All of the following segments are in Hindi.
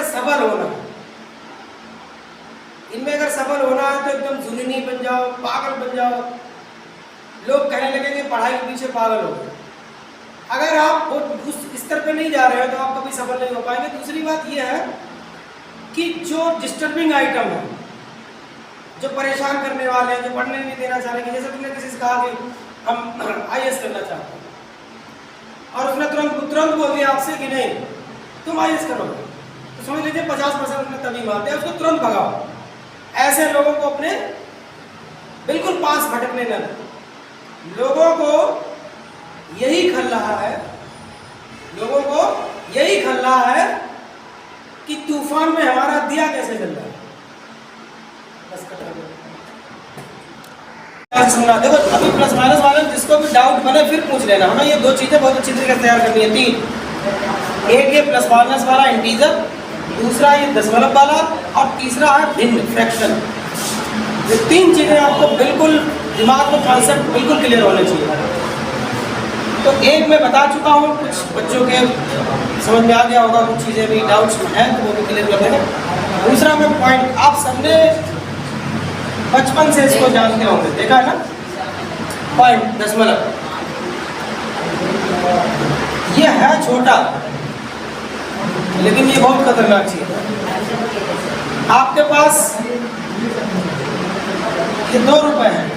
सबल होना, इनमें अगर सबल होना है तो एकदम जुनूनी बन जाओ, पागल बन जाओ, लोग कहने लगेंगे पढ़ाई के पीछे पागल हो गए। अगर आप उस स्तर पे नहीं जा रहे हो तो आप कभी सफल नहीं हो पाएंगे। दूसरी बात यह है कि जो डिस्टर्बिंग आइटम है, जो परेशान करने वाले हैं, जो पढ़ने नहीं देना चाह रहे हैं, जैसे तुमने किसी से कहा कि हम IAS करना चाहते हैं और उसने तुरंत बोल दिया आपसे कि नहीं तुम IAS करोगे, तो समझ लीजिए 50% उसने तभी मारते हैं, उसको तुरंत भगाओ। ऐसे लोगों को अपने बिल्कुल पास भटकने न दें। लोगों को यही खल रहा है, लोगों को यही खल रहा है कि तूफान में हमारा दिया कैसे जल रहा है। देखो अभी प्लस माइनस वाले जिसको भी डाउट बने फिर पूछ लेना। हमें ये दो चीजें बहुत अच्छी तरीके से तैयार करनी है, तीन। एक ये प्लस माइनस वाला इंटीजर, दूसरा ये दशमलव वाला, और तीसरा है भिन्न फ्रैक्शन। ये तीन चीजें आपको बिल्कुल दिमाग में कॉन्सेप्ट बिल्कुल क्लियर होने चाहिए। तो एक मैं बता चुका हूँ, कुछ बच्चों के समझ में आ गया होगा, कुछ चीज़ें भी डाउट्स हैं तो वो भी क्लियर कर देंगे। दूसरा मैं पॉइंट, आप सबने बचपन से इसको जानते होंगे, देखा है ना, पॉइंट दशमलव। ये है छोटा लेकिन ये बहुत खतरनाक चीज है। आपके पास ये 2 रुपए हैं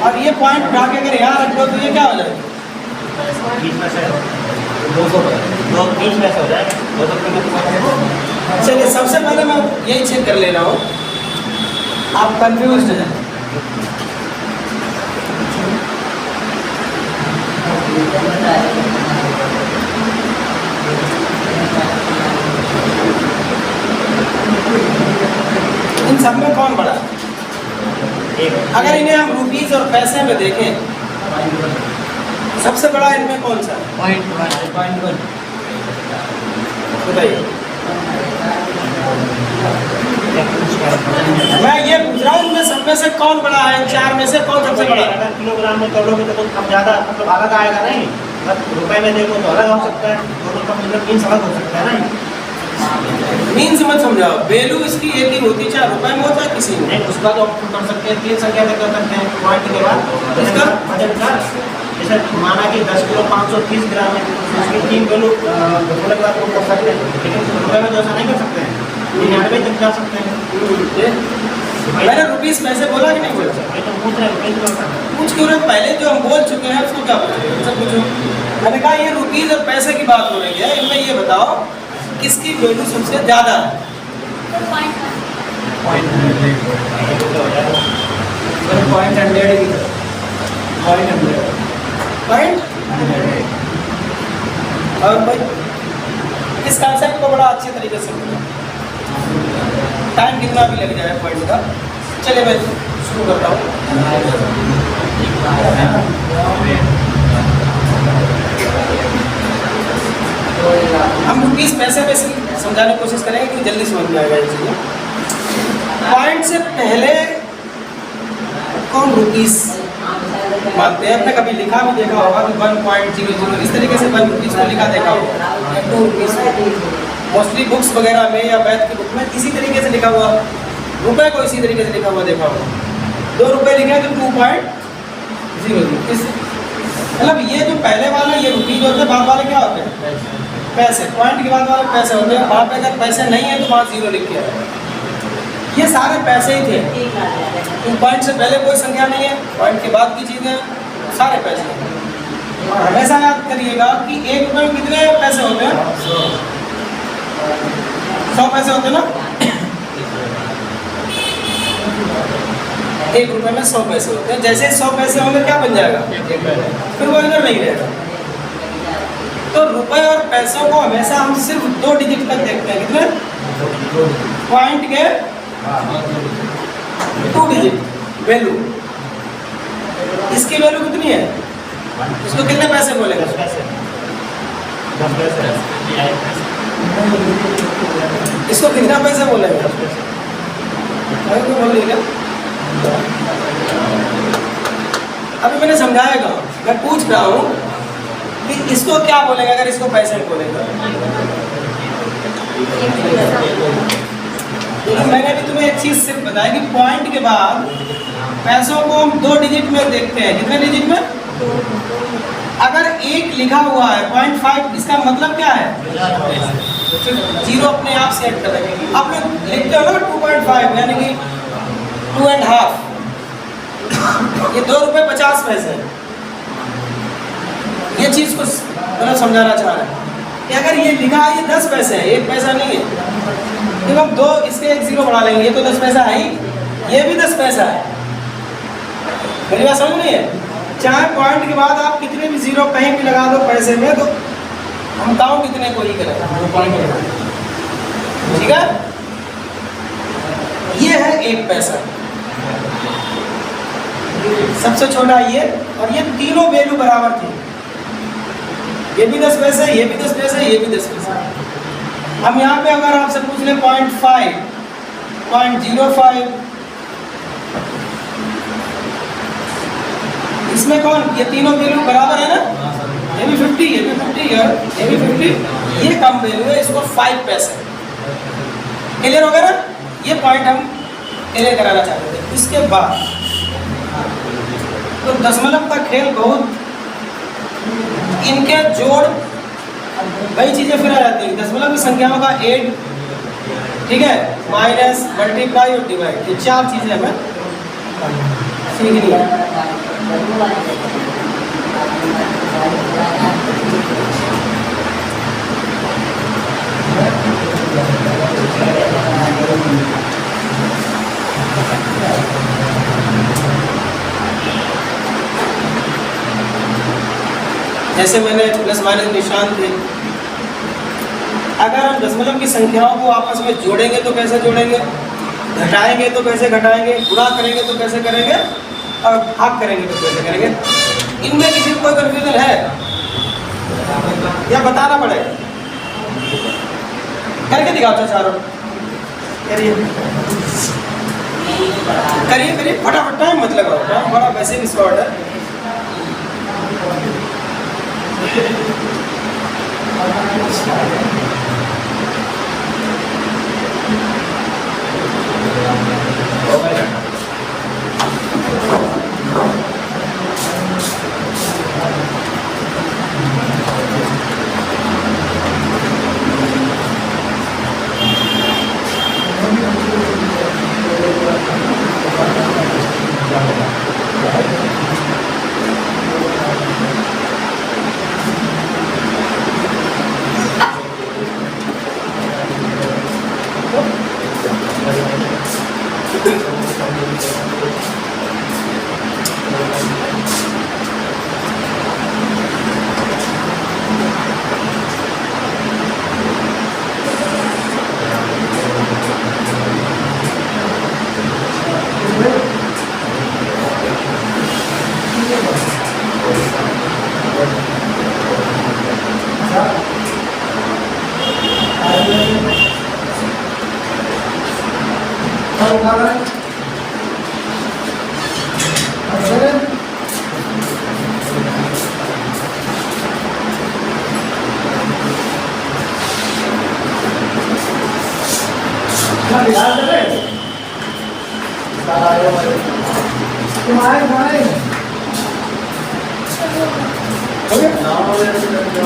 और ये पॉइंट उठा के अगर यहाँ रख दो तो ये क्या हो जाएगा? 20 पैसे हो जाएगा। चलिए सबसे पहले मैं यही चेक कर ले रहा हूँ, आप कंफ्यूज हैं। इन सब में कौन बड़ा? अगर इन्हें हम रुपीस और पैसे में देखें, सबसे बड़ा इनमें कौन सा है? Point one. बताइए। मैं ये पूछ रहा हूँ इनमें सब में से कौन बड़ा है? इन चार में से कौन सबसे बड़ा है? अगर किलोग्राम में तोलोगे तो कुछ कम ज़्यादा मतलब अलग आएगा नहीं, रुपए में देखो तो अलग हो सकता है, दोनों का मतलब मीन्स अलग हो सकता है ना। मीन्स मत समझाओ, वैल्यू इसकी एक ही होती है, चाहे रुपए में होता है किसी में। नहीं, उसका तो ऑप्शन कर सकते हैं, 3 संख्या तक कर सकते हैं पॉइंट के बाद। उसका वजन का जैसे माना कि 10 किलो 530 ग्राम है, उसकी 3 वैल्यू बोले के बाद कर सकते हैं, लेकिन रुपए में तो ऐसा नहीं कर सकते हैं, 99 तक जा सकते हैं। मैंने रुपीस पैसे बोला कि नहीं बोला? मैं तो पूछ रहे हैं, पूछ क्यों रहे? पहले जो हम बोल चुके हैं उसको क्या बोले? पूछो। मैंने कहा ये रुपीस और पैसे की बात हो रही है, इनमें ये बताओ किसकी वैल्यू सबसे ज्यादा है? पॉइंट 100 और भाई इस कॉन्सेप्ट को बड़ा अच्छे तरीके से समझो, टाइम कितना भी लग जाए पॉइंट का। चलिए मैं शुरू करता हूँ। हम रुपीस पैसे में समझाने की कोशिश करेंगे कि जल्दी समझ में आएगा ये चीज़ें। पॉइंट से पहले कौन रुपीस मानते हैं? आपने कभी लिखा भी देखा होगा कि 1.00 इस तरीके से 1 रुपीस को लिखा देखा होगा, 2 रुपीस मोस्टली बुक्स वगैरह में या मैथ की बुक में इसी तरीके से लिखा हुआ, रुपए को इसी तरीके से लिखा हुआ देखा होगा। 2 रुपये लिखे तो 2.00। मतलब ये जो पहले वाला ये रुपीस होते हैं, बाद वाले क्या होते हैं? पैसे। पॉइंट के बाद वाले पैसे होते हैं। वहाँ पे अगर पैसे नहीं है तो वहाँ 0 लिख के आए। ये सारे पैसे ही थे, तो पॉइंट से पहले कोई संख्या नहीं है, पॉइंट के बाद की चीज़ें सारे पैसे हैं। और हमेशा याद करिएगा कि 1 रुपये में कितने पैसे होते हैं? 100 पैसे होते हैं ना। 1 रुपये में 100 पैसे होते हैं। जैसे 100 पैसे होंगे क्या बन जाएगा? फिर वो इधर नहीं रहेगा। तो रुपए और पैसों को हमेशा हम सिर्फ 2 डिजिट तक देखते हैं। कितने? पॉइंट के 2 डिजिट वैल्यू। इसकी वैल्यू कितनी है? इसको कितने पैसे बोलेगा? 10 पैसे। 10 पैसे। इसको कितना पैसे बोलेगा? 10 पैसे। बोलिएगा। अभी मैंने समझाएगा, मैं पूछ रहा हूँ कि इसको क्या बोलेगा अगर इसको पैसे बोलेगा? लेकिन मैंने भी तुम्हें एक चीज़ सिर्फ बताया कि पॉइंट के बाद पैसों को हम 2 डिजिट में देखते हैं। कितने डिजिट में? अगर 1 लिखा हुआ है 0.5, इसका मतलब क्या है? तो फिर 0 अपने आप से ऐड कर देंगे। आप लोग लिखते हो ना 2.5 यानी कि 2.5, ये 2 रुपये 50 पैसे है। ये चीज़ को मतलब समझाना चाह रहे हैं कि अगर ये लिखा है ये 10 पैसे है, 1 पैसा नहीं है। जब हम 2 इसके 1 0 बढ़ा लेंगे, ये तो 10 पैसा है ही, ये भी 10 पैसा है। मेरी बात समझ नहीं है? चाहे पॉइंट के बाद आप कितने भी 0 कहीं भी लगा दो पैसे में, तो हम काउंट कितने को ही करें पॉइंट के बाद। ठीक है, ये है 1 पैसा, सबसे छोटा ये, और ये तीनों वैल्यू बराबर थे। ये भी 10 पैसे, ये भी 10 पैसे, ये भी 10 पैसे। हम यहाँ पे अगर आपसे पूछ ले 0.5, 0.05, इसमें कौन? ये तीनों वैल्यू बराबर है ना? ये भी 50, ये भी 50, ये भी 50, ये कम वैल्यू है, इसको 5 पैसे। क्लियर हो गया ना? ये पॉइंट हम क्लियर कराना चाहते थे। इसके बाद तो दशमलव का खेल बहुत, इनके जोड़ वही चीज़ें फिर आ जाती हैं। दशमलव की संख्याओं का ऐड, ठीक है, माइनस, मल्टीप्लाई और डिवाइड, ये 4 चीज़ें हमें सीखनी है। जैसे मैंने प्लस माइनस निशान थे, अगर हम दशमलव की संख्याओं को आपस में जोड़ेंगे तो कैसे जोड़ेंगे, घटाएंगे तो कैसे घटाएंगे, गुणा करेंगे तो कैसे करेंगे, और भाग करेंगे तो कैसे करेंगे। इनमें किसी को कोई कन्फ्यूजन है या बताना पड़ेगा? करके दिखाओ चारों, करिए करिए करिए फटाफट, टाइम मत लगाओ, बड़ा वैसे भी शॉर्ट है।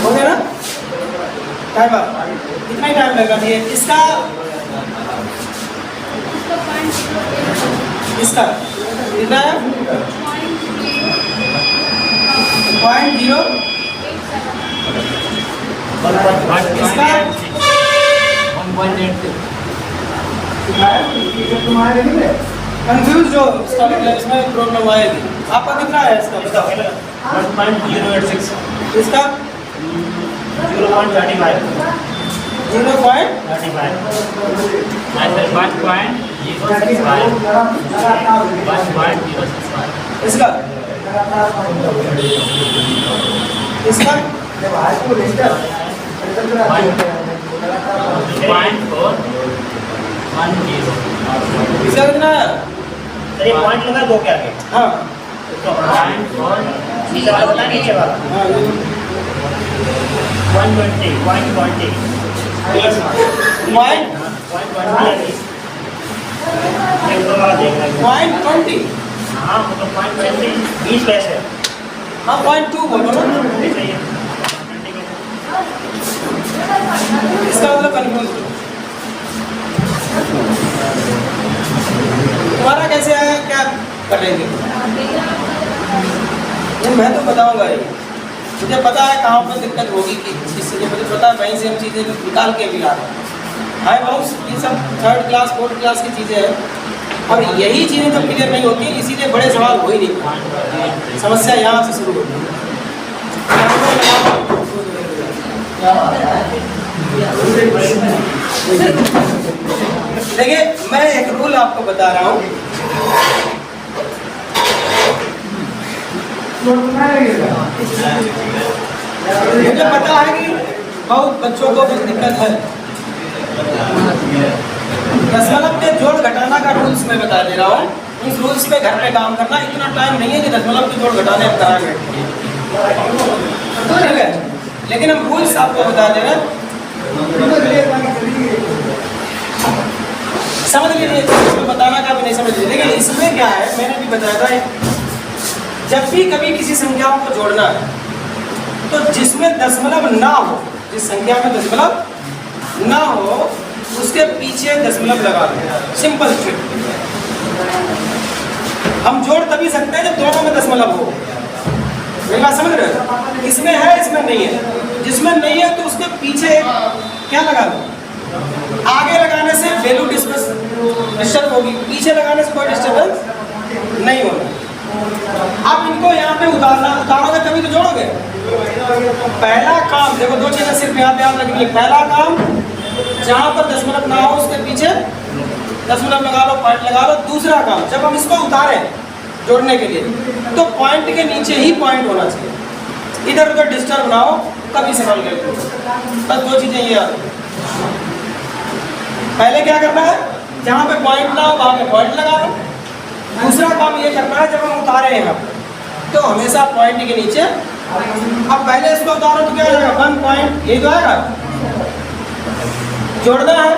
हो गया ना? टाइम आप कितना ही टाइम लगा ये इसका कितना है? 0.0 इसका 1.82 कंफ्यूज हो इसका मतलब इसमें प्रॉब्लम आएगी। आपका कितना है इसका बताओ? 1.086, इसका 0.35, 0.35 इसका इसका 0.410, इसका कितना है? चलिए पॉइंट लगा दो क्या आगे? हाँ नीचे वाला बता, नीचे वाला हाँ 120, 120, पॉइंट पॉइंट 20। हाँ मतलब 20 पैसे। हाँ 0.2 बोलो ना, इसका मतलब कन्फ्यूज। तुम्हारा कैसे आया, क्या करेंगे? मैं तो बताऊंगा ही, मुझे पता है कहाँ पर दिक्कत होगी कि इससे मुझे पता है, वहीं से हम चीज़ें निकाल के भी ला रहे हैं। हाई बाउंस ये सब 3rd क्लास 4th क्लास की चीज़ें हैं, और यही चीज़ें जब क्लियर नहीं होती, इसीलिए बड़े सवाल हो ही नहीं पाते। समस्या यहाँ से शुरू होती है। देखिए मैं एक रूल आपको बता रहा हूँ। मुझे पता है कि बहुत बच्चों को भी दिक्कत है। दशमलव के जोड़ घटाना का रूल्स मैं बता दे रहा हूँ। इस रूल्स पे घर पे काम करना, इतना टाइम नहीं है कि दशमलव के जोड़ घटाने हम कराएंगे, ठीक है? लेकिन हम रूल्स आपको बता दे रहे हैं, समझ लीजिए। इसको बताना का भी नहीं समझ लीजिए। लेकिन इसमें क्या है, मैंने भी बताया था, जब भी कभी किसी संख्याओं को जोड़ना है तो जिसमें दशमलव ना हो, जिस संख्या में दशमलव ना हो उसके पीछे दशमलव लगा दो। Simple trick. हम जोड़ तभी सकते हैं जब दोनों में दशमलव हो। मेरी बात समझ रहे हो? इसमें है, इसमें नहीं है। जिसमें नहीं है तो उसके पीछे क्या लगा दो। आगे लगाने से वैल्यू डिस्टर्ब होगी, पीछे लगाने से कोई डिस्टर्बेंस नहीं होगा। अब इनको यहाँ पे उतारोगे तभी तो जोड़ोगे। पहला काम देखो, दो चीजें सिर्फ यहाँ पे याद रखनी है। पहला काम, जहाँ पर दशमलव ना हो उसके पीछे दशमलव लगा लो, पॉइंट लगा लो। दूसरा काम, जब हम इसको उतारें जोड़ने के लिए तो पॉइंट के नीचे ही पॉइंट होना चाहिए, इधर उधर डिस्टर्ब ना हो, तभी सवाल करते हो। बस दो चीजें ये याद रखो। पहले क्या करना है, जहाँ पे पॉइंट ना हो वहाँ पे पॉइंट लगा लो। दूसरा काम ये करना है, जब हम उतारे हैं तो हमेशा पॉइंट के नीचे। अब पहले इसको उतारो तो क्या आएगा, 1 पॉइंट, यही तो आएगा। जोड़ना है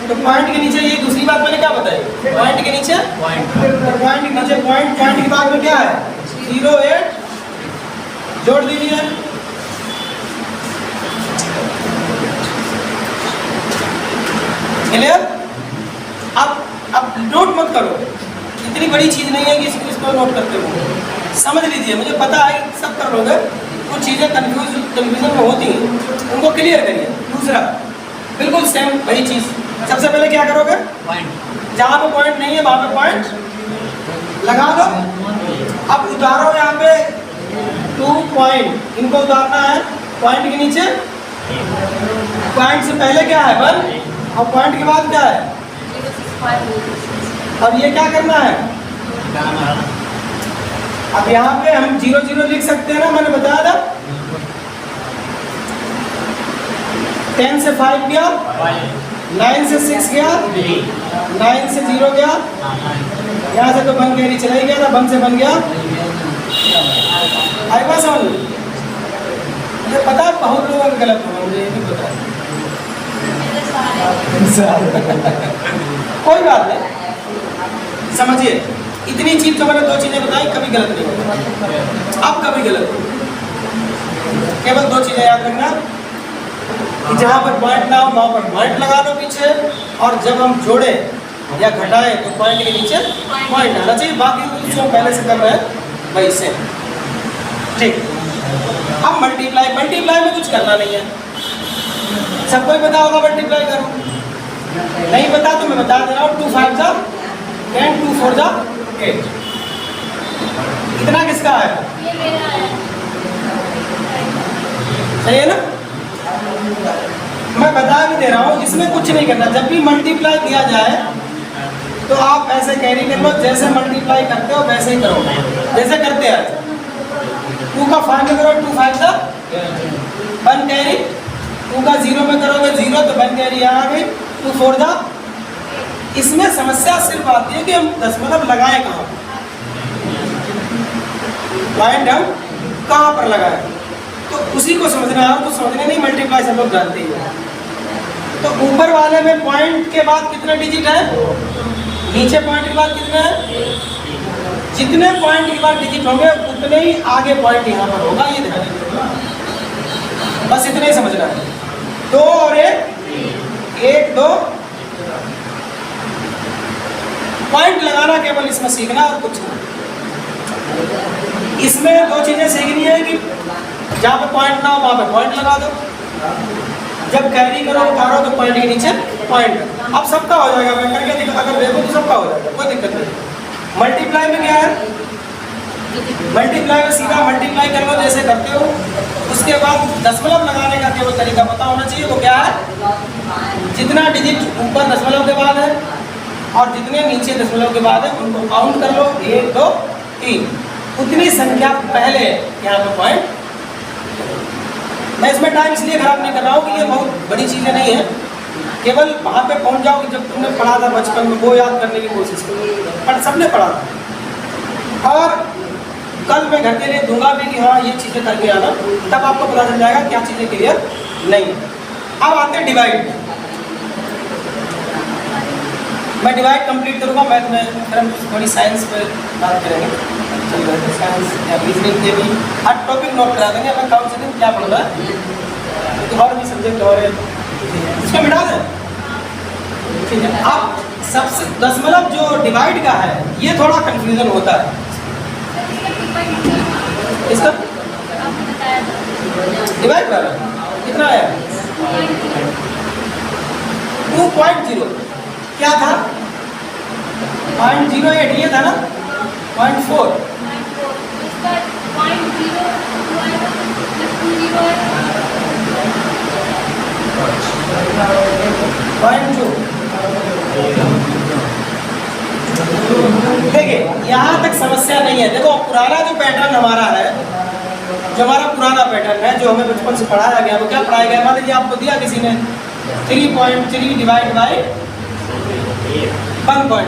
तो पॉइंट के नीचे, ये दूसरी बात मैंने क्या बताई, पॉइंट के नीचे पॉइंट के नीचे पॉइंट के बाद में क्या है 08, जोड़ दीजिए। क्लियर? अब नोट मत करो, इतनी बड़ी चीज नहीं है कि इसको नोट करते हो। समझ लीजिए, मुझे पता है सब कर लोगे, कुछ चीजें कंफ्यूजन में होती हैं, उनको क्लियर करिए। दूसरा बिल्कुल सेम वही चीज, सबसे पहले क्या करोगे, पॉइंट, जहाँ पे पॉइंट नहीं है वहाँ पे पॉइंट लगा दो। अब उतारो यहाँ पे 2 पॉइंट, इनको उतारना है पॉइंट के नीचे। पॉइंट से पहले क्या है 1, और पॉइंट के बाद क्या है। अब ये क्या करना है, अब यहाँ पे हम 0 0 लिख सकते हैं ना, मैंने बताया था। 10 से 5 गया, 9 से 6 गया, 9 से 0 गया, यहाँ से तो 1 कैरी चला ही गया था, 1 से 1 गया। आई बात समझ, मुझे पता है बहुत लोगों का गलत होगा, मुझे ये भी पता है। कोई बात नहीं, समझिए, इतनी चीज तो मैंने 2 चीजें बताई, कभी गलत नहीं होगा। अब कभी गलत नहीं, केवल 2 चीजें याद रखना कि जहाँ पर पॉइंट ना हो वहाँ पर पॉइंट लगा दो पीछे, और जब हम जोड़े या घटाएं तो पॉइंट के नीचे पॉइंट आना चाहिए। बाकी जो पहले से कर रहे हैं वही से, ठीक। अब मल्टीप्लाई में कुछ करना नहीं है, सबको ही पता होगा मल्टीप्लाई करो। नहीं पता तो मैं बता दे रहा हूँ, 2 5 जा 10, 2 4 जा 8। इतना किसका है, सही है ना? मैं बता भी दे रहा हूँ, इसमें कुछ नहीं करना। जब भी मल्टीप्लाई किया जाए तो आप ऐसे कैरी कर लो, जैसे मल्टीप्लाई करते हो वैसे ही करो, जैसे करते हैं। 2 का 5 में करो, 2 5 जा 1 कैरी, 2 का 0 में करोगे 0 तो 1 कैरी यहाँ आ गई, 2 4 जा। इसमें समस्या सिर्फ आती है कि हम दशमलव लगाएं कहाँ, पॉइंट हम कहाँ पर लगाएं, तो उसी को समझना है। तो समझने नहीं, मल्टीप्लाई सब लोग जानते ही हैं। तो ऊपर वाले में पॉइंट के बाद कितने डिजिट है, नीचे पॉइंट के बाद कितने हैं, जितने पॉइंट के बाद डिजिट होंगे उतने ही आगे पॉइंट यहाँ पर होगा, ये ध्यान रखिएगा। बस इतने ही समझना है। 2 और 1 2 पॉइंट लगाना केवल इसमें सीखना और कुछ नहीं। इसमें 2 चीजें सीखनी है कि जहाँ पे पॉइंट ना हो वहाँ पे पॉइंट लगा दो, जब कैरी करो उतारो तो पॉइंट के नीचे पॉइंट। अब सबका हो जाएगा, मैं करके दिखा, अगर देखो तो सबका हो जाएगा, कोई दिक्कत नहीं। मल्टीप्लाई में क्या है, मल्टीप्लाई में सीधा मल्टीप्लाई कर लो जैसे करते हो, उसके बाद दशमलव लगाने का केवल तरीका पता होना चाहिए। वो क्या है, जितना डिजिट ऊपर दशमलव के बाद है और जितने नीचे दशमलव के बाद है उनको काउंट कर लो, 1 2 3, उतनी संख्या पहले यहाँ पे पॉइंट। मैं इसमें टाइम इसलिए खराब नहीं कर रहा हूँ कि ये बहुत बड़ी चीज़ें नहीं है, केवल वहाँ पे पहुँच जाओ कि जब तुमने पढ़ा था बचपन में वो याद करने की कोशिश करो, पर सबने पढ़ा था। और कल मैं घर के लिए दूंगा भी कि हाँ ये चीज़ें करके आना, तब आपको पता चल जाएगा क्या चीज़ें क्लियर नहीं। अब आते हैं डिवाइड। मैं डिवाइड कंप्लीट करूँगा, मैथ में फिर हम थोड़ी साइंस पे बात करेंगे, साइंस या रीजनिंग के भी हर टॉपिक नोट करा देंगे। हमें काउंसलिंग क्या पढ़ रहा है, तो और भी सब्जेक्ट और है, इसको मिटा दें, ठीक है। अब सबसे दशमलव जो डिवाइड का है ये थोड़ा कंफ्यूजन होता है इसका। डिवाइड कर कितना आया, 2.0 क्या था, 0.08 ये था ना, 0.4 0.2। देखिए यहाँ तक समस्या नहीं है। देखो पुराना जो पैटर्न हमारा है, जो हमारा पुराना पैटर्न है, जो हमें बचपन से पढ़ाया गया, वो क्या पढ़ाया गया, मान लीजिए आपको दिया किसी ने 3.3 डिवाइड बाई 1.1।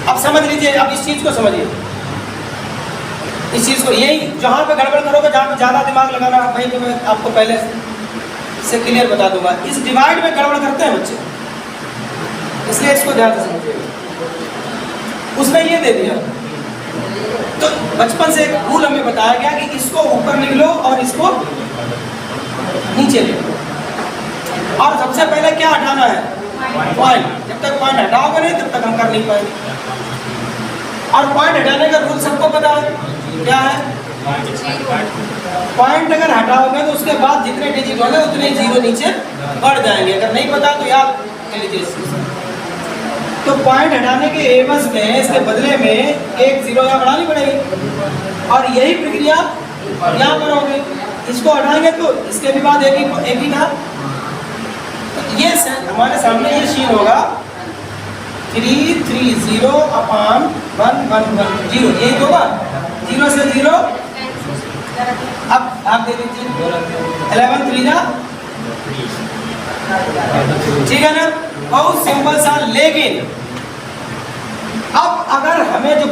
अब समझ लीजिए, अब इस चीज़ को समझिए, इस चीज़ को, यही जहाँ पे गड़बड़ करोगे, जहाँ पे ज़्यादा दिमाग लगाना भाई, तो मैं आपको पहले से क्लियर बता दूंगा। इस डिवाइड में गड़बड़ करते हैं बच्चे, इसलिए इसको ध्यान से समझिएगा। उसने ये दे दिया, तो बचपन से एक रूल हमें बताया गया कि इसको ऊपर लिख लो और इसको नीचे लिख लो, और सबसे पहले क्या हटाना है, पॉइंट। जब तक पॉइंट हटाओगे नहीं तब तक हम कर नहीं पाएंगे। और पॉइंट हटाने का रूल सबको पता है, क्या है, पॉइंट अगर हटाओगे तो उसके बाद जितने डिजिट होंगे उतने जीरो नीचे बढ़ जाएंगे। अगर नहीं पता तो याद कर लीजिए। तो पॉइंट हटाने के एवज में, इसके बदले में एक जीरो यहाँ बढ़ानी पड़ेगी, और यही प्रक्रिया यहाँ पर होगी। इसको हटाएंगे तो इसके भी बाद एक ही था, तो ये हमारे सामने ये शीन होगा 330/111 यही होगा, 0 से 0। अब आप दे दीजिए 11 3 ठीक है ना, बहुत सिंपल सा। लेकिन अब अगर हमें जो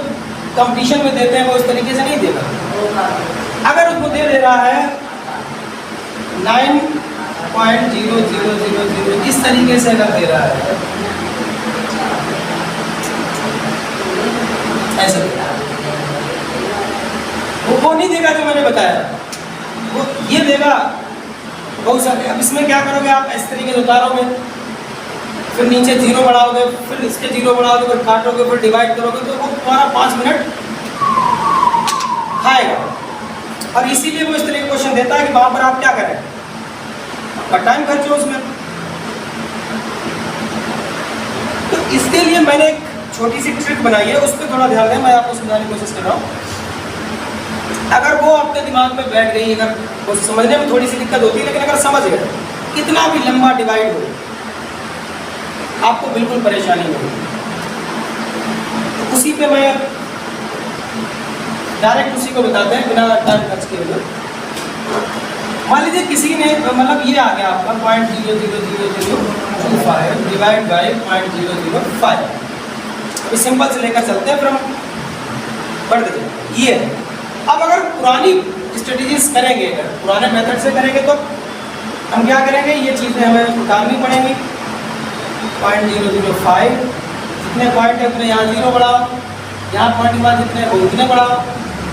कंपटीशन में देते हैं वो इस तरीके से नहीं देगा। अगर उसको दे रहा है 9.0000 इस तरीके से अगर दे रहा है, ऐसा वो नहीं देगा जो मैंने बताया, वो ये देगा बहुत सारे। अब इसमें क्या करोगे आप, इस तरीके से उतारोगे, फिर नीचे जीरो बढ़ाओगे, फिर इसके जीरो बढ़ाओगे, फिर काटोगे, फिर डिवाइड करोगे, तो वो तुम्हारा 5 मिनट खाएगा। और इसीलिए वो इस तरह का क्वेश्चन देता है कि वहां पर आप क्या करें, आपका टाइम खर्च हो उसमें। तो इसके लिए मैंने एक छोटी सी ट्रिक बनाई है, उस पर थोड़ा ध्यान दें, मैं आपको समझाने की कोशिश कर रहा हूँ। अगर वो आपके दिमाग में बैठ गई, अगर वो समझने में थोड़ी सी दिक्कत होती है, लेकिन अगर समझ गए, कितना भी लंबा डिवाइड हो आपको बिल्कुल परेशानी नहीं होगी। तो उसी पे मैं डायरेक्ट उसी को बताते हैं बिना टाइम खर्च किए हुए। मान लीजिए किसी ने, मतलब ये आ गया आपका 0.00025 डिवाइड बाई 0.005। अभी सिंपल से लेकर चलते हैं, फिर हम बढ़ देते। ये अब अगर पुरानी स्ट्रेटजीज करेंगे, अगर पुराने मेथड से करेंगे तो हम क्या करेंगे, ये चीज़ें हमें उतारनी पड़ेंगी। 0.005 जितने पॉइंट है उतने यहाँ 0 बढ़ाओ, यहाँ पॉइंट के बाद जितने वो उतने बढ़ाओ,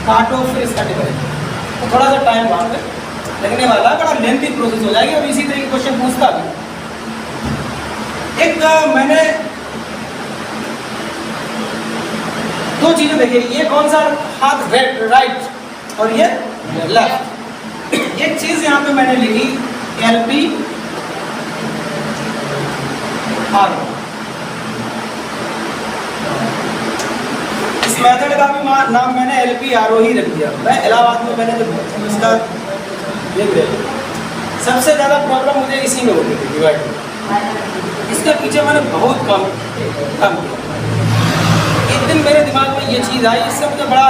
काटो, फिर इसका डिवाइड। तो थोड़ा सा टाइम वहाँ पे लगने वाला, बड़ा लेंथी प्रोसेस हो जाएगी और इसी तरह के क्वेश्चन पूछता भी। एक मैंने दो चीजें देखी, ये कौन सा हाथ, राइट और ये लेफ्ट। एक चीज यहाँ पे मैंने लिखी LP R। इस मेथड का भी नाम मैंने LPRO ही रख दिया। मैं इलाहाबाद में मैंने जब इसका देख रहे, सबसे ज़्यादा प्रॉब्लम मुझे इसी में होती थी डिवाइड। इसके पीछे मैंने बहुत कम किया। एक दिन मेरे दिमाग में ये चीज़ आई, इससे मुझे बड़ा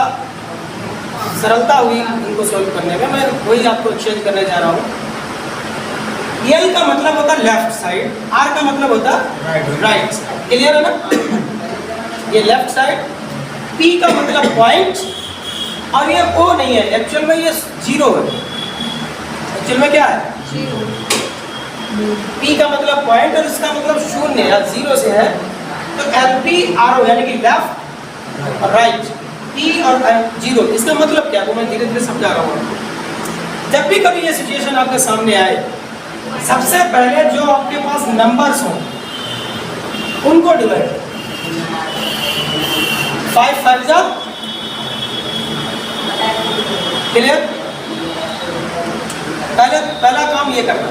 सरलता हुई इनको सॉल्व करने में। मैं वही आपको एक्सचेंज करने जा रहा हूँ। L का मतलब होता है लेफ्ट साइड, R का मतलब होता है राइट साइड। क्लियर है ना? ये लेफ्ट साइड। P का मतलब पॉइंट, और ये O नहीं है, एक्चुअल में ये 0 है। एक्चुअल में क्या है? P का मतलब पॉइंट और इसका मतलब शून्य या 0 से है। तो LPRO यानी कि लेफ्ट और राइट, P और 0, इसका मतलब क्या? वो मैं धीरे धीरे समझा रहा हूँ। जब भी कभी ये सिचुएशन आपके सामने आए, सबसे पहले जो आपके पास नंबर्स हों उनको डिवाइड 5 5 जा। क्लियर? पहला काम ये करना।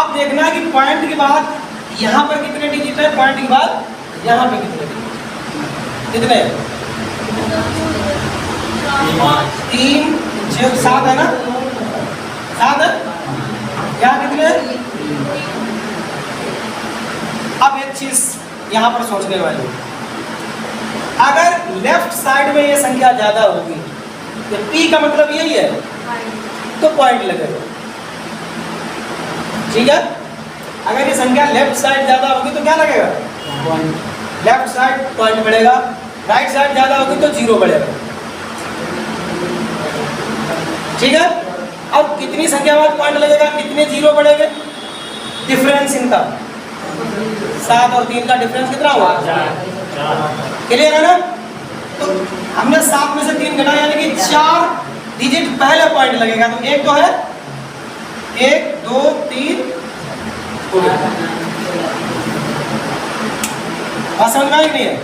अब देखना है कि पॉइंट के बाद यहाँ पर कितने डिजिट है, पॉइंट के बाद यहाँ पे कितने डिजिट, कितने? 3 6 7 है ना? 7 है। यहाँ कितने? अब एक चीज यहाँ पर सोचने वाली, अगर लेफ्ट साइड में ये संख्या ज्यादा होगी, तो P का मतलब यही है, तो पॉइंट लगेगा। ठीक है? अगर ये संख्या लेफ्ट साइड ज्यादा होगी तो क्या लगेगा? लेफ्ट साइड पॉइंट बढ़ेगा। राइट साइड ज्यादा होगी तो 0 बढ़ेगा। ठीक है? अब कितनी संख्या बाद पॉइंट लगेगा, कितने 0 बढ़ेंगे? डिफरेंस इनका 7 और 3 का डिफरेंस कितना हुआ? 4। क्लियर है ना? तो हमने 7 में से 3 घटाया, यानी कि 4 डिजिट पहले पॉइंट लगेगा। तो एक तो है 1 2 3 हो गया। बात समझ में आई नहीं है?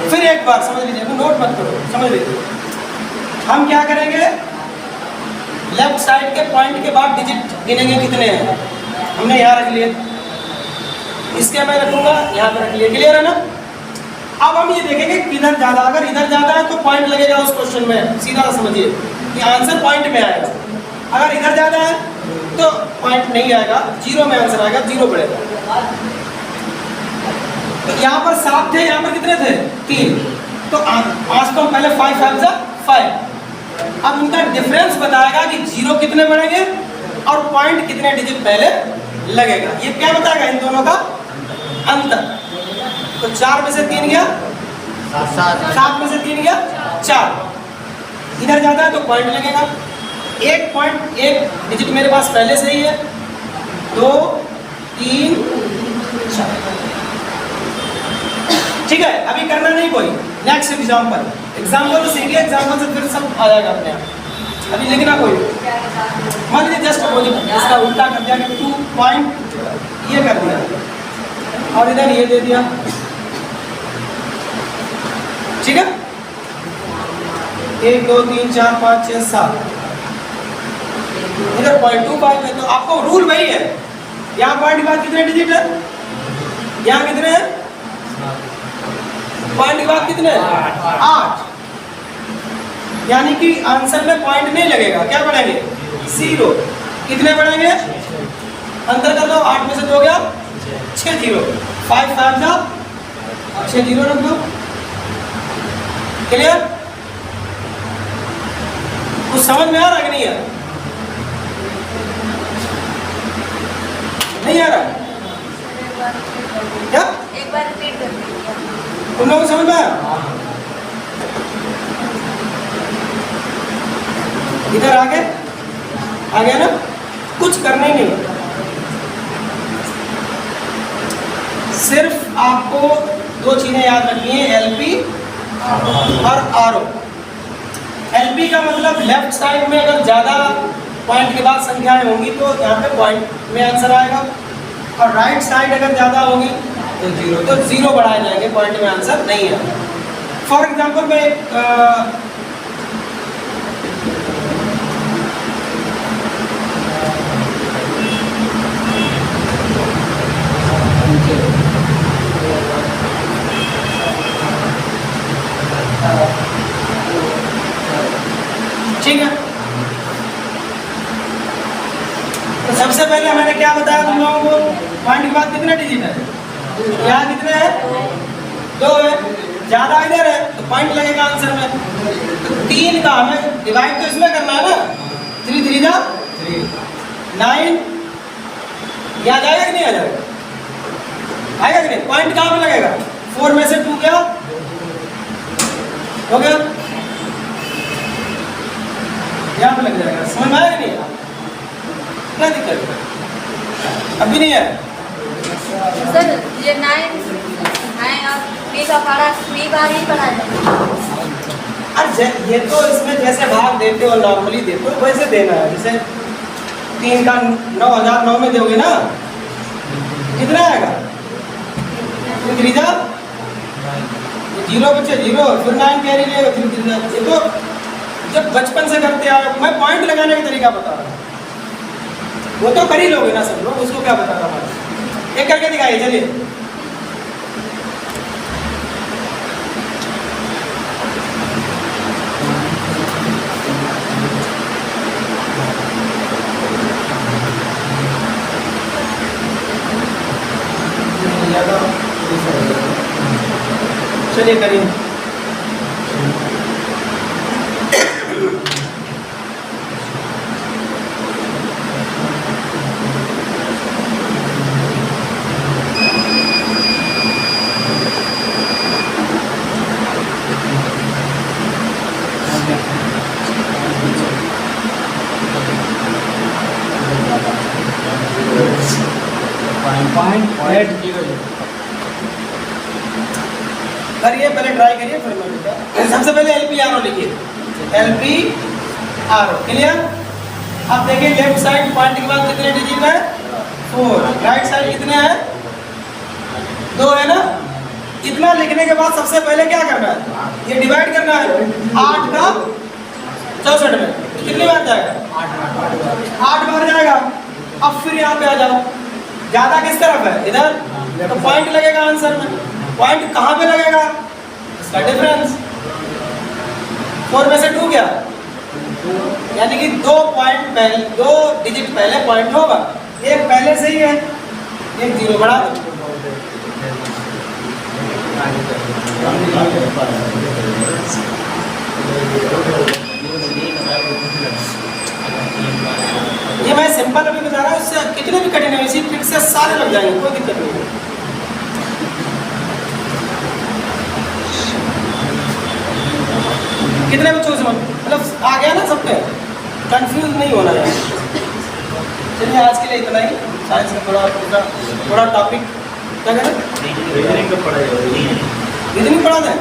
फिर एक बार समझ लीजिए, नोट मत करो, समझ लीजिए। हम क्या करेंगे, लेफ्ट साइड के पॉइंट के बाद डिजिट गिनेंगे कितने हैं। हमने यहाँ रख लिए, इसके मैं रखूंगा यहाँ पे रख लिए। क्लियर है ना? अब हम ये देखेंगे किधर ज्यादा, अगर इधर ज्यादा है तो पॉइंट लगेगा उस क्वेश्चन में। सीधा समझिए कि आंसर पॉइंट में आएगा। अगर इधर ज्यादा है तो पॉइंट नहीं आएगा, 0 में आंसर आएगा, 0 बढ़ेगा। तो यहाँ पर 7 थे, यहाँ पर कितने थे? 3। तो आज तो हम पहले 5 5 जा 5। अब इनका डिफरेंस बताएगा कि 0 कितने बढ़ेंगे और पॉइंट कितने डिजिट पहले लगेगा। ये क्या बताएगा? इन दोनों का अंतर। तो 4 में से 3 गया 7 में से 3 गया 4। इधर जाता है तो पॉइंट लगेगा। एक पॉइंट, एक डिजिट मेरे पास पहले से ही है। 2 3 4। ठीक है? अभी करना नहीं कोई, नेक्स्ट एग्जाम्पल सीखिए, एग्जाम्पल से फिर सब आ जाएगा अपने आप। अभी लिखना कोई, मान लीजिए जस्ट इसका उल्टा कर दिया कि 2 पॉइंट ये कर दिया और इधर ये दे दिया। ठीक है? 1 2 3 4 5 6 7, इधर 0.25 है। तो आपको रूल वही है, यहाँ पॉइंट के बाद कितने डिजिट है, यहाँ कितने हैं, पॉइंट के बाद कितने? 8। यानी कि आंसर में पॉइंट नहीं लगेगा, क्या बढ़ेंगे? 0। कितने बढ़ेंगे? अंतर कर दो, 8 में से 2 गया 6 0। 5 5 जा 6 0 रख दो। क्लियर? कुछ समझ में आ रहा है कि नहीं है? नहीं आ रहा? क्या? एक बार रिपीट कर दीजिए। तुम लोगों को समझ में आया? इधर आगे आ गया ना, कुछ करना ही नहीं है। सिर्फ आपको दो चीजें याद रखनी है, एलपी और आरओ। एलपी का मतलब लेफ्ट साइड में अगर ज़्यादा पॉइंट के बाद संख्याएं होंगी तो यहाँ पे पॉइंट में आंसर आएगा, और राइट साइड अगर ज़्यादा होगी तो जीरो, तो जीरो बढ़ाए जाएंगे, पॉइंट में आंसर नहीं है। फॉर एग्जाम्पल मैं ठीक है, तो सबसे पहले मैंने क्या बताया तुम लोगों को, पॉइंट के बाद कितने डिजिट है, यहाँ कितने हैं, 2 है, ज्यादा इधर है तो पॉइंट लगेगा आंसर में। तो 3 का हमें डिवाइड तो इसमें करना है ना, 3 3 जा 9, यहाँ जाएगा कि नहीं आ जाएगा, आएगा कि नहीं, पॉइंट कहाँ पे लगेगा, 4 में से 2 क्या हो गया, यहाँ पे लग जाएगा। समझ में आया कि नहीं, क्या दिक्कत है, अभी नहीं है सर ये 9 और बी का पढ़ा, बी बार ही पढ़ा है। अरे ये तो इसमें जैसे भाग देते हो नॉर्मली देते हो वैसे देना है, जैसे 3 का 9009 में दोगे ना, कितना आएगा, 3 जा 0 बच्चे 0, फिर 9 कैरी लेगा, फिर 3 जा। ये तो जब बचपन से करते आ रहे हो, मैं पॉइंट लगाने का तरीका बता रहा हूँ, वो तो कर ही लोगे ना सब लोग, उसको क्या बता रहा हूँ, एक करके दिखाइए चलिए। चलिए करिए, करिए पहले ट्राई करिए, फिर मैं बताऊं। सबसे पहले एलपी आरओ लिखिए, एलपी आरओ क्लियर। अब देखिए लेफ्ट साइड पॉइंट के बाद कितने डिजिट है, 4, राइट साइड कितने हैं, 2 है ना। इतना लिखने के बाद सबसे पहले क्या करना है, ये डिवाइड करना है, 8 का 64 में कितनी बार जाएगा, 8 बार जाएगा। अब फिर यहाँ पे आ जाओ, ज्यादा किस तरफ है, इधर, तो पॉइंट लगेगा आंसर में। पॉइंट कहाँ पे लगेगा, इसका डिफरेंस, 4 में से 2 क्या, यानी कि 2 पॉइंट पहले, 2 डिजिट पहले पॉइंट होगा, एक पहले से ही है, एक 0 बढ़ा दो। ये मैं सिंपल अभी बता रहा हूँ, इससे कितने भी कठिन है, इसी ट्रिक से सारे लग जाएंगे, कोई दिक्कत नहीं है। कितने बच्चों से मतलब आ गया ना सब पे, कंफ्यूज नहीं होना है। चलिए आज के लिए इतना ही, साइंस का थोड़ा टॉपिक क्या करें, रीजनिंग पढ़ा दें।